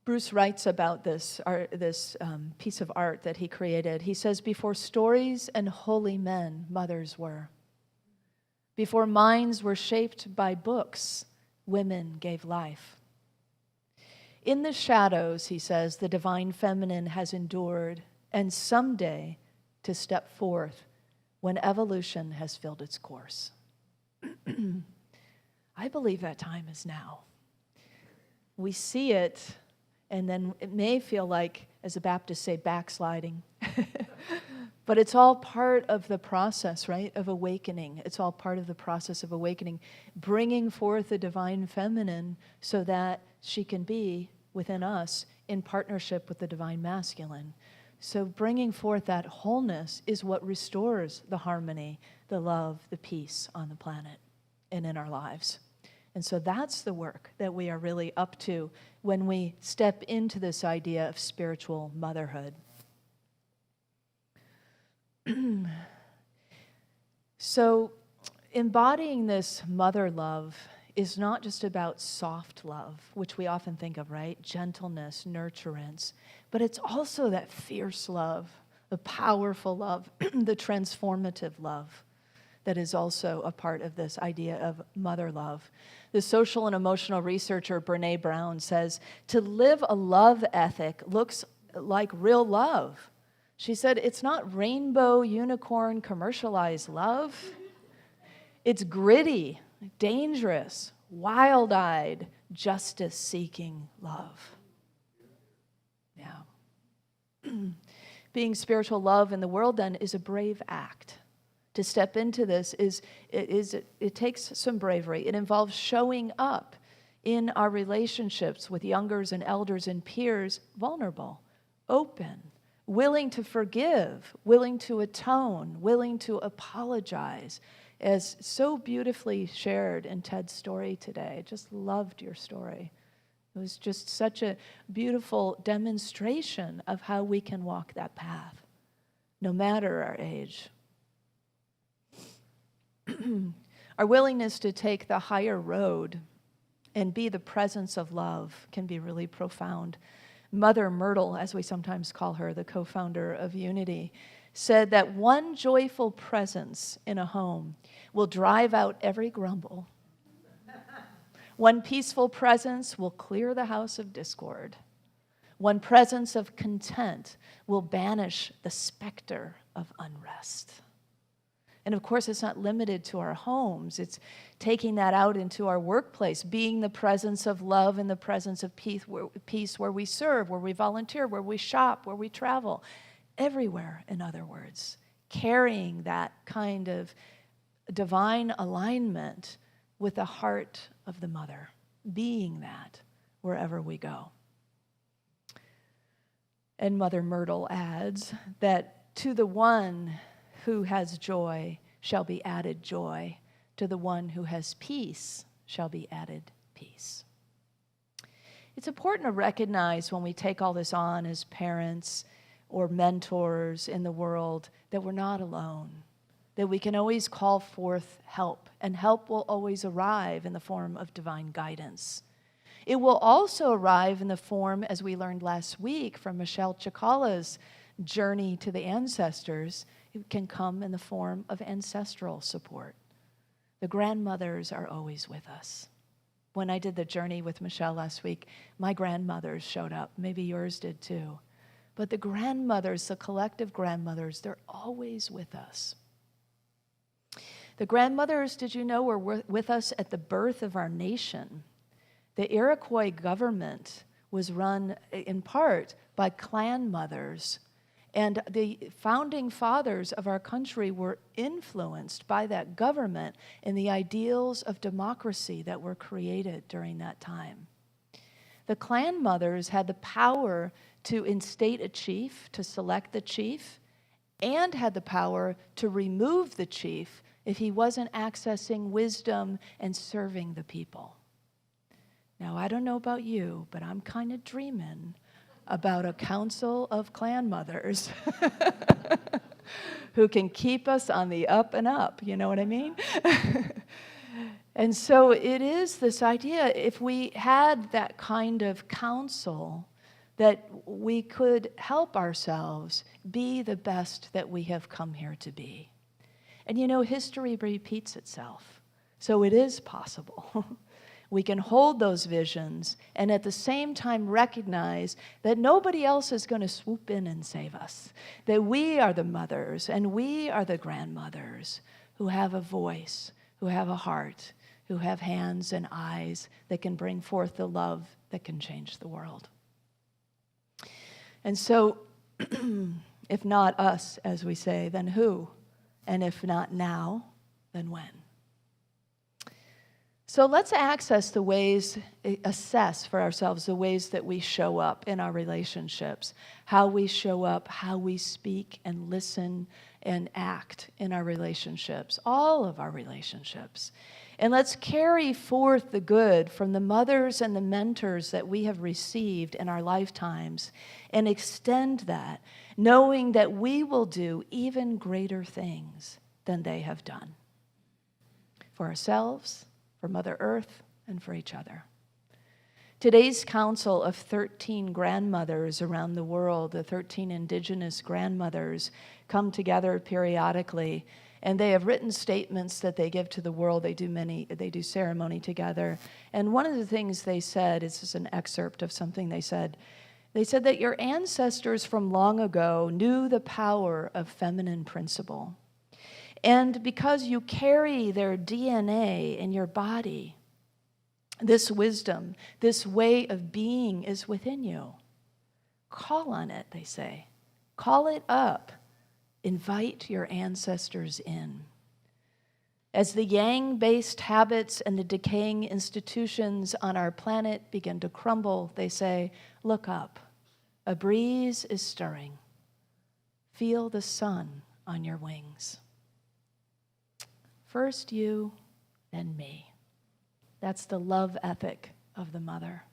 Bruce writes about this piece of art that he created. He says, before stories and holy men, mothers were. Before minds were shaped by books, women gave life. In the shadows, he says, the divine feminine has endured, and someday to step forth when evolution has filled its course. I believe that time is now. We see it, and then it may feel like, as the Baptists say, backsliding. But it's all part of the process, right, of awakening. It's all part of the process of awakening, bringing forth the divine feminine so that she can be within us in partnership with the divine masculine. So bringing forth that wholeness is what restores the harmony, the love, the peace on the planet and in our lives. And so that's the work that we are really up to when we step into this idea of spiritual motherhood. So embodying this mother love is not just about soft love, which we often think of, right? Gentleness, nurturance. But it's also that fierce love, the powerful love, the transformative love that is also a part of this idea of mother love. The social and emotional researcher Brené Brown says, to live a love ethic looks like real love. She said, it's not rainbow, unicorn, commercialized love. It's gritty, dangerous, wild-eyed, justice-seeking love. Yeah. Being spiritual love in the world, then, is a brave act. To step into this it takes some bravery. It involves showing up in our relationships with youngers and elders and peers, vulnerable, open, willing to forgive, willing to atone, willing to apologize, as so beautifully shared in Ted's story today. I just loved your story. It was just such a beautiful demonstration of how we can walk that path, no matter our age. Our willingness to take the higher road and be the presence of love can be really profound. Mother Myrtle, as we sometimes call her, the co-founder of Unity, said that one joyful presence in a home will drive out every grumble. One peaceful presence will clear the house of discord. One presence of content will banish the specter of unrest. And of course, it's not limited to our homes. It's taking that out into our workplace, being the presence of love and the presence of peace where we serve, where we volunteer, where we shop, where we travel. Everywhere, in other words. Carrying that kind of divine alignment with the heart of the mother. Being that wherever we go. And Mother Myrtle adds that to the one who has joy shall be added joy. To the one who has peace shall be added peace. It's important to recognize when we take all this on as parents or mentors in the world that we're not alone, that we can always call forth help, and help will always arrive in the form of divine guidance. It will also arrive in the form, as we learned last week from Michelle Chikala's journey to the ancestors, it can come in the form of ancestral support. The grandmothers are always with us. When I did the journey with Michelle last week, my grandmothers showed up. Maybe yours did too. But the grandmothers, the collective grandmothers, they're always with us. The grandmothers, did you know, were with us at the birth of our nation. The Iroquois government was run in part by clan mothers. And the founding fathers of our country were influenced by that government and the ideals of democracy that were created during that time. The clan mothers had the power to instate a chief, to select the chief, and had the power to remove the chief if he wasn't accessing wisdom and serving the people. Now, I don't know about you, but I'm kind of dreaming about a council of clan mothers who can keep us on the up and up, you know what I mean? And so it is this idea, if we had that kind of council, that we could help ourselves be the best that we have come here to be. And you know, history repeats itself, so it is possible. We can hold those visions and at the same time recognize that nobody else is going to swoop in and save us, that we are the mothers and we are the grandmothers who have a voice, who have a heart, who have hands and eyes that can bring forth the love that can change the world. And so, if not us, as we say, then who? And if not now, then when? So let's assess for ourselves the ways that we show up in our relationships, how we show up, how we speak and listen and act in our relationships, all of our relationships. And let's carry forth the good from the mothers and the mentors that we have received in our lifetimes and extend that, knowing that we will do even greater things than they have done for ourselves, for Mother Earth, and for each other. Today's council of 13 grandmothers around the world, the 13 indigenous grandmothers, come together periodically, and they have written statements that they give to the world. They do ceremony together. And one of the things they said, this is an excerpt of something they said that your ancestors from long ago knew the power of feminine principle. And because you carry their DNA in your body, this wisdom, this way of being is within you. Call on it, they say. Call it up. Invite your ancestors in. As the yang-based habits and the decaying institutions on our planet begin to crumble, they say, look up. A breeze is stirring. Feel the sun on your wings. First you, then me. That's the love ethic of the mother.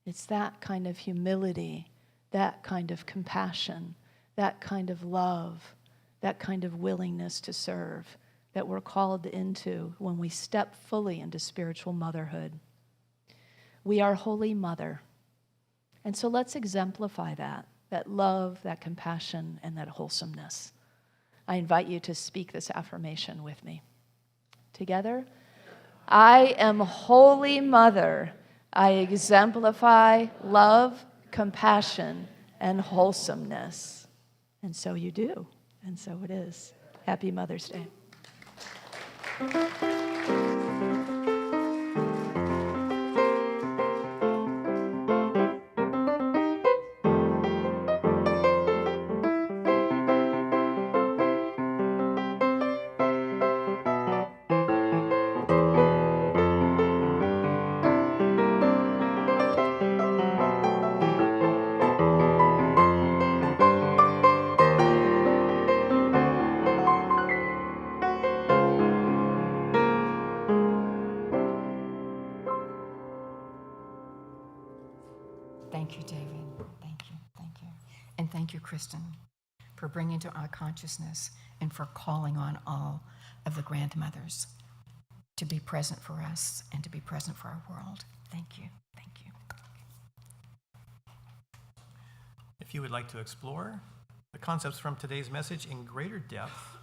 It's that kind of humility, that kind of compassion, that kind of love, that kind of willingness to serve that we're called into when we step fully into spiritual motherhood. We are Holy Mother. And so let's exemplify that love, that compassion, and that wholesomeness. I invite you to speak this affirmation with me. Together, I am Holy Mother. I exemplify love, compassion, and wholesomeness. And so you do, and so it is. Happy Mother's Day. Thank you, David. Thank you. And thank you, Kristin, for bringing to our consciousness and for calling on all of the grandmothers to be present for us and to be present for our world. Thank you. If you would like to explore the concepts from today's message in greater depth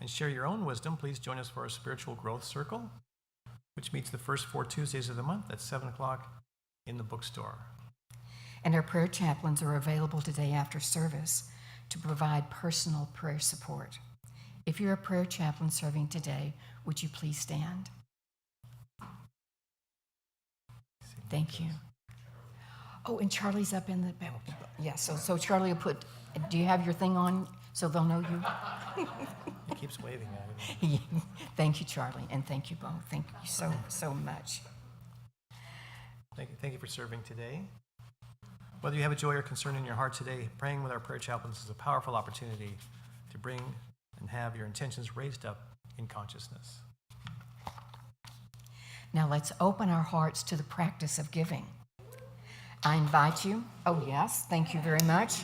and share your own wisdom, please join us for our Spiritual Growth Circle, which meets the first 4 Tuesdays of the month at 7 o'clock in the bookstore. And our prayer chaplains are available today after service to provide personal prayer support. If you're a prayer chaplain serving today, would you please stand? Thank you. Oh, and Charlie's up in the, yeah, so Charlie will put, do you have your thing on so they'll know you? He keeps waving at him. Thank you, Charlie, and thank you both. Thank you so much. Thank you for serving today. Whether you have a joy or concern in your heart today, praying with our prayer chaplains is a powerful opportunity to bring and have your intentions raised up in consciousness. Now let's open our hearts to the practice of giving. I invite you, oh yes, thank you very much.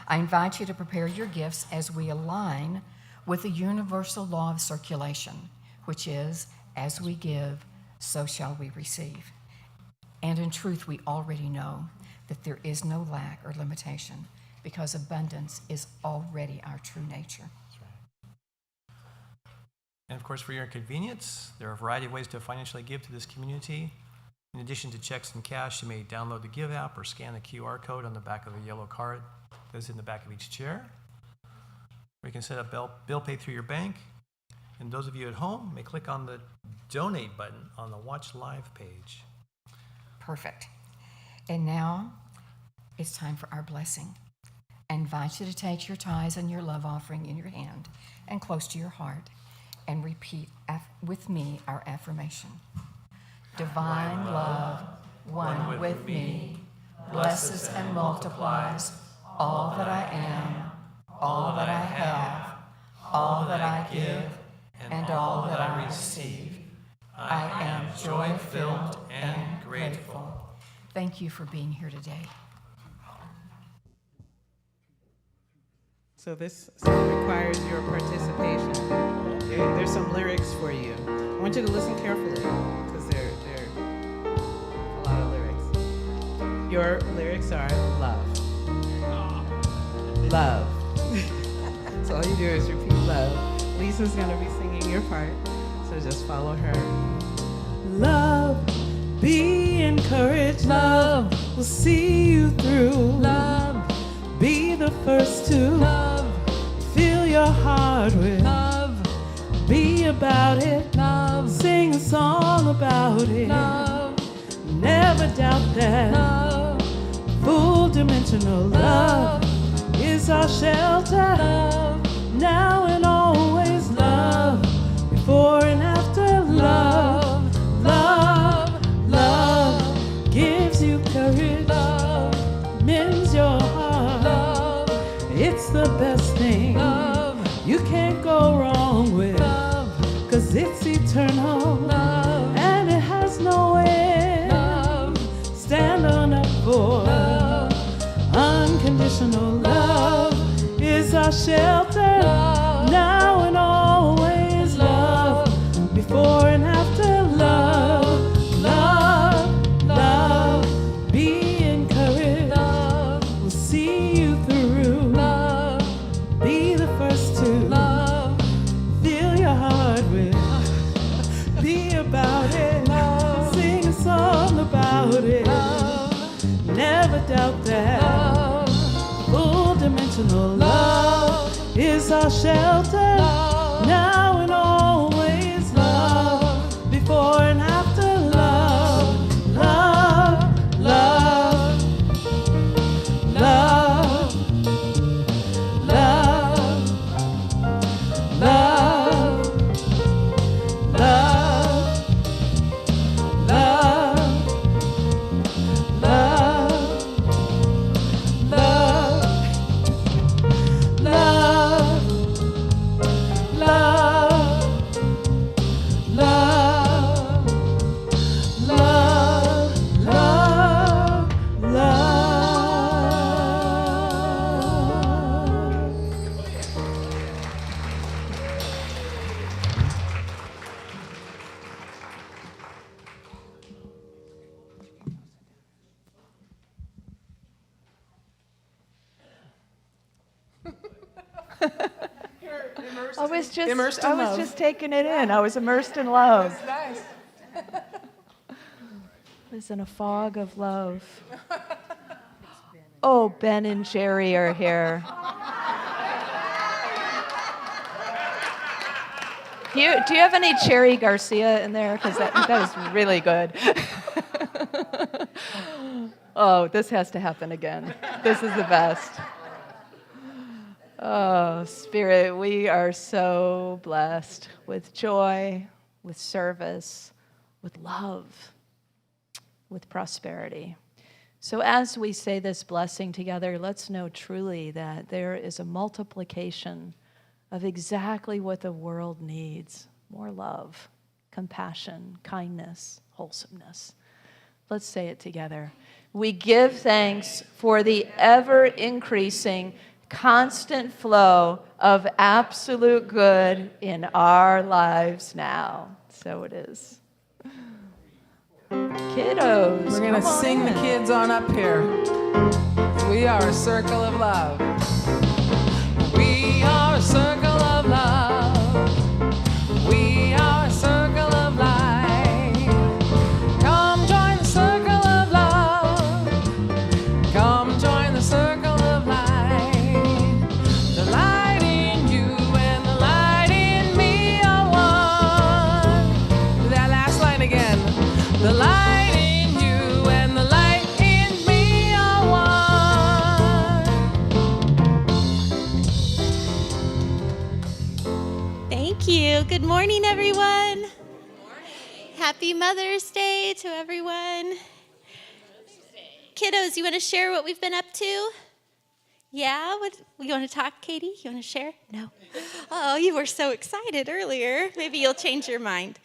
I invite you to prepare your gifts as we align with the universal law of circulation, which is, as we give, so shall we receive. And in truth, we already know that there is no lack or limitation because abundance is already our true nature. That's right. And of course, for your convenience, there are a variety of ways to financially give to this community. In addition to checks and cash, you may download the Give app or scan the QR code on the back of the yellow card that's in the back of each chair. Or you can set up bill pay through your bank. And those of you at home may click on the Donate button on the Watch Live page. Perfect. And now it's time for our blessing. I invite you to take your tithes and your love offering in your hand and close to your heart and repeat with me our affirmation. Divine love, one with me, blesses and multiplies all that I am, all that I have, all that I give, and all that I receive. I am joy-filled and grateful. Thank you for being here today. So this song requires your participation. There's some lyrics for you. I want you to listen carefully because they're a lot of lyrics. Your lyrics are love. Love. So all you do is repeat love. Lisa's going to be singing your part, so just follow her. Love, be encouraged. Love will see you through. Love, be the first to love. Fill your heart with love. Be about it. Love, sing a song about it. Love, never doubt that. Love, full dimensional love is our shelter. Love, now and always love. Before and after love. Love, love gives you courage. Love mends your heart. Love, it's the best thing. Love, you can't go wrong with. Love, 'cause it's eternal. Love, and it has no end. Love, stand on up for. Love, unconditional love is our shelter. Love, now and always love. Before and after love. Love, love, be encouraged. Love will see you through. Love, be the first to love. Fill your heart with. Be about it. Love, sing a song about it. Love, never doubt that. Love, full dimensional love is our shelter. Love, now and always love. Before and after love. Love, love, love, love, love, love, love, love, love, love, love, love, love, love, love. I was just taking it in. I was immersed in love. Nice. I was in a fog of love. Oh, Ben and Jerry are here. Do you have any Cherry Garcia in there? Because that was really good. Oh, this has to happen again. This is the best. Oh, Spirit, we are so blessed with joy, with service, with love, with prosperity. So as we say this blessing together, let's know truly that there is a multiplication of exactly what the world needs: more love, compassion, kindness, wholesomeness. Let's say it together. We give thanks for the ever-increasing, constant flow of absolute good in our lives now. So it is. Kiddos, We're going to come on sing the in. kids on up here. We are a circle of love. We are a circle of love. We are a circle of light. Come join the circle of love. Come join the circle of light. The light in you and the light in me are one. Do that last line again. The light in you and the light in me are one. Thank you. Good morning, everyone. Happy Mother's Day to everyone. Kiddos, you want to share what we've been up to? Yeah? You want to talk, Katie? You want to share? No. Oh, you were so excited earlier. Maybe you'll change your mind.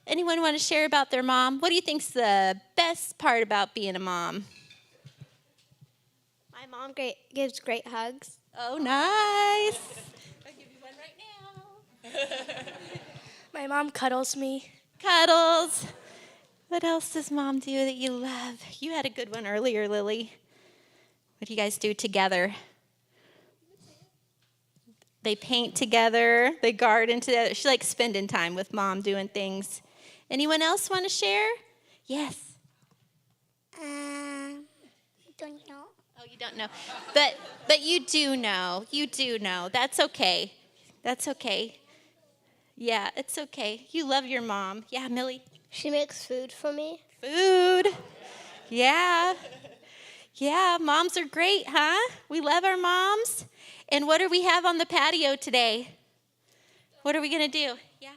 Anyone want to share about their mom? What do you think's the best part about being a mom? My mom gives great hugs. Oh, nice. I'll give you one right now. My mom cuddles me. Cuddles. What else does mom do that you love? You had a good one earlier, Lily. What do you guys do together? They paint together. They garden together. She likes spending time with mom doing things. Anyone else want to share? Yes. Don't know. Oh, you don't know. But you do know. You do know. That's okay. That's okay. Yeah, it's okay. You love your mom. Yeah, Millie. She makes food for me. Food. Yeah. Yeah, moms are great, huh? We love our moms. And what do we have on the patio today? What are we going to do? Yeah.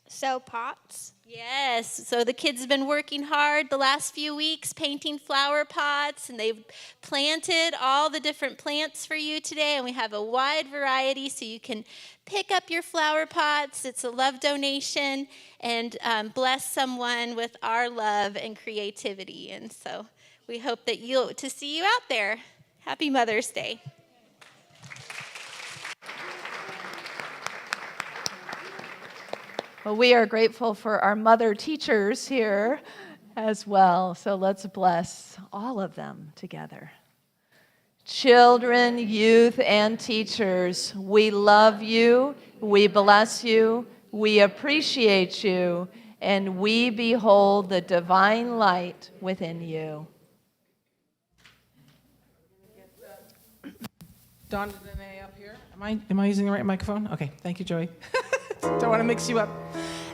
Sew pots. Yes, so the kids have been working hard the last few weeks painting flower pots, and they've planted all the different plants for you today, and we have a wide variety so you can pick up your flower pots. It's a love donation, and bless someone with our love and creativity. And so we hope that to see you out there. Happy Mother's Day. Well, we are grateful for our mother teachers here as well. So let's bless all of them together. Children, youth, and teachers, we love you, we bless you, we appreciate you, and we behold the divine light within you. Don Danae up here. Am I using the right microphone? Okay, thank you, Joey. Don't want to mix you up.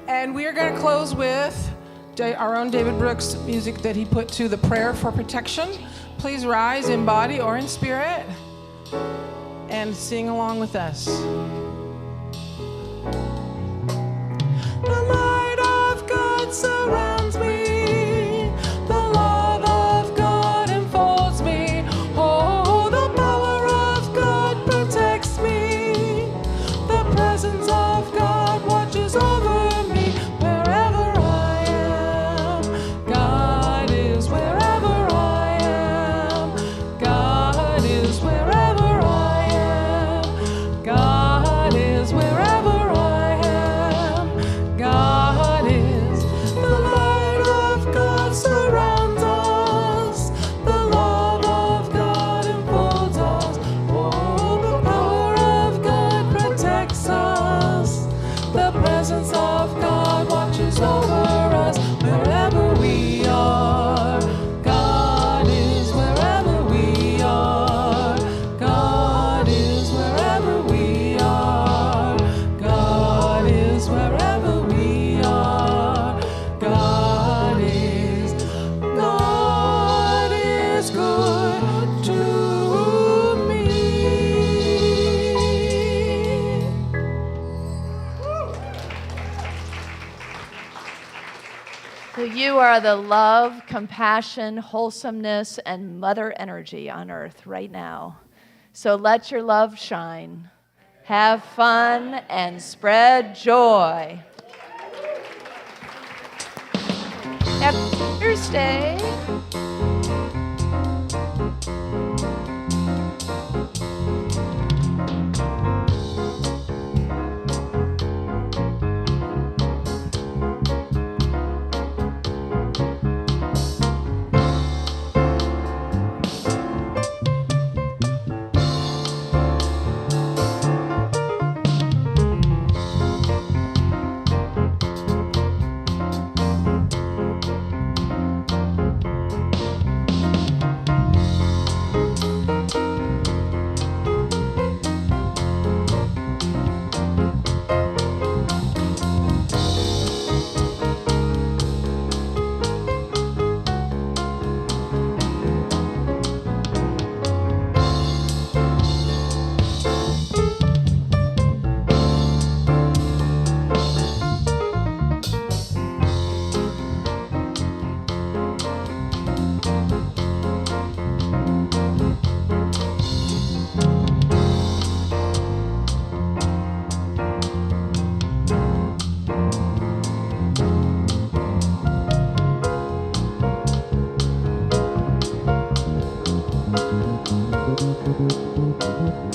And we are going to close with our own David Brooks music that he put to the prayer for protection. Please rise in body or in spirit and sing along with us. The light of God surrounds me. The love of God enfolds me. Oh, the power of God protects me. The presence of God watches over me wherever I am. God is wherever I am. God is wherever I am. God is wherever I am. God is. The light of God surrounds us. The love of God enfolds us. Oh, the power of God protects us. The presence of God watches over us wherever we are. God is wherever we are. God is wherever we are. God is wherever we are. God is good to me. So you are the love, compassion, wholesomeness, and mother energy on earth right now. So let your love shine. Have fun and spread joy. Happy Mother's Day. Thank you.